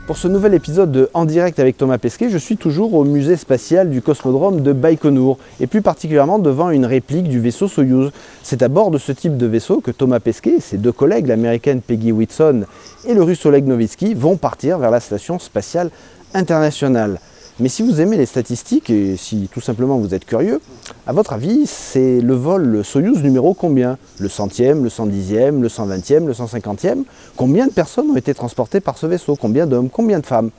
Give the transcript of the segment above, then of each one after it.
Pour ce nouvel épisode de En direct avec Thomas Pesquet, je suis toujours au musée spatial du Cosmodrome de Baïkonour et plus particulièrement devant une réplique du vaisseau Soyouz. C'est à bord de ce type de vaisseau que Thomas Pesquet et ses deux collègues, l'américaine Peggy Whitson et le russe Oleg Novitsky, vont partir vers la station spatiale internationale. Mais si vous aimez les statistiques et si tout simplement vous êtes curieux, à votre avis, c'est le vol Soyouz numéro combien? Le 100e, le 110e, le 120e, le 150e? Combien de personnes ont été transportées par ce vaisseau? Combien d'hommes? Combien de femmes?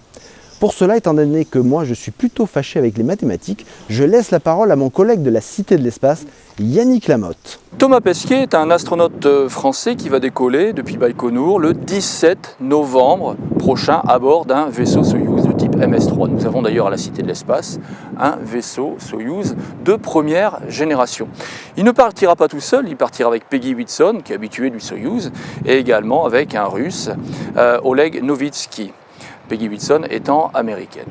Pour cela, étant donné que moi je suis plutôt fâché avec les mathématiques, je laisse la parole à mon collègue de la Cité de l'Espace, Yannick Lamotte. Thomas Pesquet est un astronaute français qui va décoller depuis Baïkonour le 17 novembre prochain à bord d'un vaisseau Soyouz de type MS-3. Nous avons d'ailleurs à la Cité de l'Espace un vaisseau Soyouz de première génération. Il ne partira pas tout seul, il partira avec Peggy Whitson, qui est habituée du Soyouz, et également avec un russe, Oleg Novitsky. Peggy Whitson étant américaine.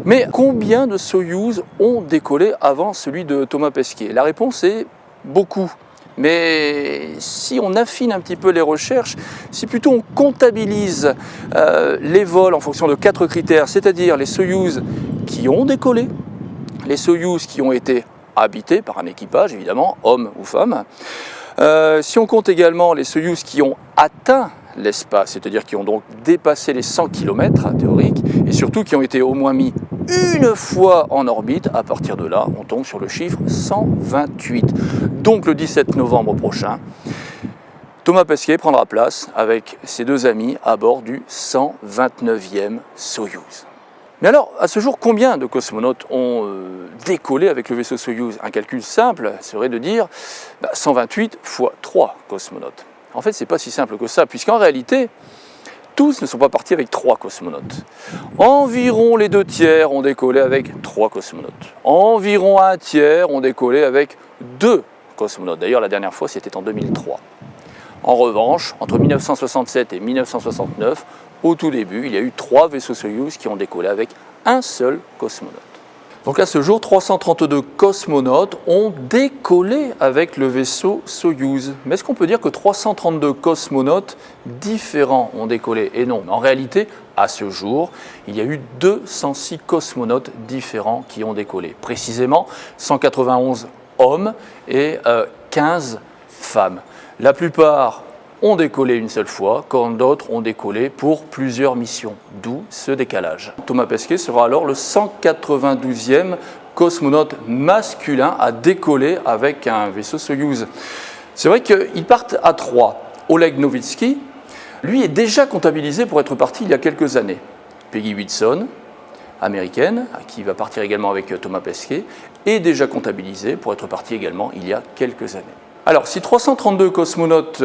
Mais combien de Soyouz ont décollé avant celui de Thomas Pesquet? La réponse est beaucoup. Mais si on affine un petit peu les recherches, si plutôt on comptabilise les vols en fonction de 4 critères, c'est-à-dire les Soyouz qui ont décollé, les Soyouz qui ont été habités par un équipage, évidemment, homme ou femme, si on compte également les Soyouz qui ont atteint l'espace, c'est-à-dire qui ont donc dépassé les 100 km théoriques, et surtout qui ont été au moins mis une fois en orbite, à partir de là, on tombe sur le chiffre 128. Donc le 17 novembre prochain, Thomas Pesquet prendra place avec ses deux amis à bord du 129e Soyouz. Mais alors, à ce jour, combien de cosmonautes ont décollé avec le vaisseau Soyouz? Un calcul simple serait de dire 128 fois 3 cosmonautes. En fait, ce n'est pas si simple que ça, puisqu'en réalité, tous ne sont pas partis avec 3 cosmonautes. Environ les 2 tiers ont décollé avec 3 cosmonautes. Environ un tiers ont décollé avec 2 cosmonautes. D'ailleurs, la dernière fois, c'était en 2003. En revanche, entre 1967 et 1969, au tout début, il y a eu 3 vaisseaux Soyouz qui ont décollé avec un seul cosmonaute. Donc à ce jour, 332 cosmonautes ont décollé avec le vaisseau Soyouz. Mais est-ce qu'on peut dire que 332 cosmonautes différents ont décollé? Et non, en réalité, à ce jour, il y a eu 206 cosmonautes différents qui ont décollé. Précisément, 191 hommes et 15 femmes. La plupart ont décollé une seule fois, quand d'autres ont décollé pour plusieurs missions, d'où ce décalage. Thomas Pesquet sera alors le 192e cosmonaute masculin à décoller avec un vaisseau Soyouz. C'est vrai qu'ils partent à 3. Oleg Novitsky, lui, est déjà comptabilisé pour être parti il y a quelques années. Peggy Whitson, américaine, qui va partir également avec Thomas Pesquet, est déjà comptabilisé pour être parti également il y a quelques années. Alors, si 332 cosmonautes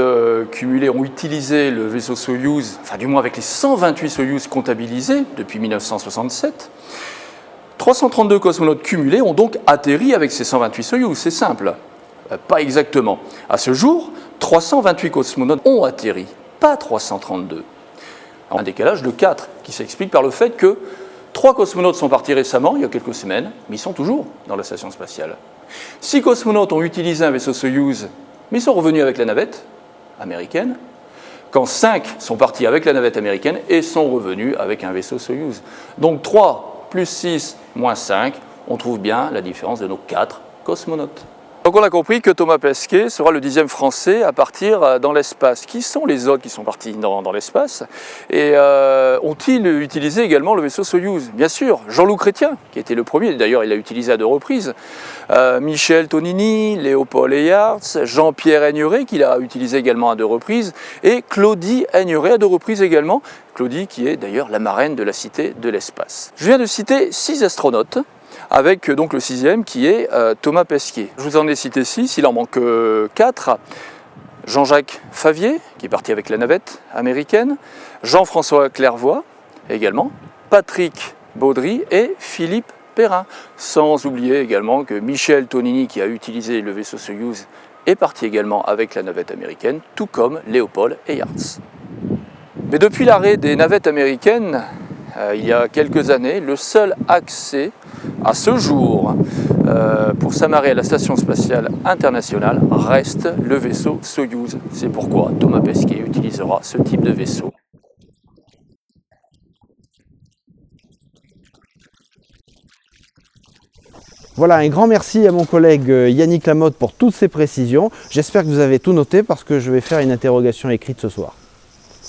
cumulés ont utilisé le vaisseau Soyouz, enfin du moins avec les 128 Soyouz comptabilisés depuis 1967, 332 cosmonautes cumulés ont donc atterri avec ces 128 Soyouz, c'est simple. Pas exactement. À ce jour, 328 cosmonautes ont atterri, pas 332. Un décalage de 4 qui s'explique par le fait que 3 cosmonautes sont partis récemment, il y a quelques semaines, mais ils sont toujours dans la station spatiale. 6 cosmonautes ont utilisé un vaisseau Soyouz, mais ils sont revenus avec la navette américaine, quand 5 sont partis avec la navette américaine et sont revenus avec un vaisseau Soyouz. Donc 3 plus 6 moins 5, on trouve bien la différence de nos 4 cosmonautes. Donc on a compris que Thomas Pesquet sera le 10e Français à partir dans l'espace. Qui sont les autres qui sont partis dans l'espace? Et ont-ils utilisé également le vaisseau Soyouz? Bien sûr, Jean-Loup Chrétien, qui était le premier, d'ailleurs il l'a utilisé à 2 reprises, Michel Tonini, Léopold Eyarts, Jean-Pierre Aigneret, qui l'a utilisé également à 2 reprises, et Claudie Aigneret à 2 reprises également, Claudie qui est d'ailleurs la marraine de la Cité de l'Espace. Je viens de citer 6 astronautes, avec donc le 6e qui est Thomas Pesquet. Je vous en ai cité 6, il en manque 4. Jean-Jacques Favier, qui est parti avec la navette américaine, Jean-François Clairvoy également, Patrick Baudry et Philippe Perrin. Sans oublier également que Michel Tonini, qui a utilisé le vaisseau Soyouz, est parti également avec la navette américaine, tout comme Léopold Eyarts. Mais depuis l'arrêt des navettes américaines, il y a quelques années, le seul accès à ce jour pour s'amarrer à la Station spatiale internationale reste le vaisseau Soyouz. C'est pourquoi Thomas Pesquet utilisera ce type de vaisseau. Voilà, un grand merci à mon collègue Yannick Lamotte pour toutes ces précisions. J'espère que vous avez tout noté parce que je vais faire une interrogation écrite ce soir.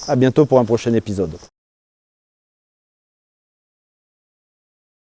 À bientôt pour un prochain épisode.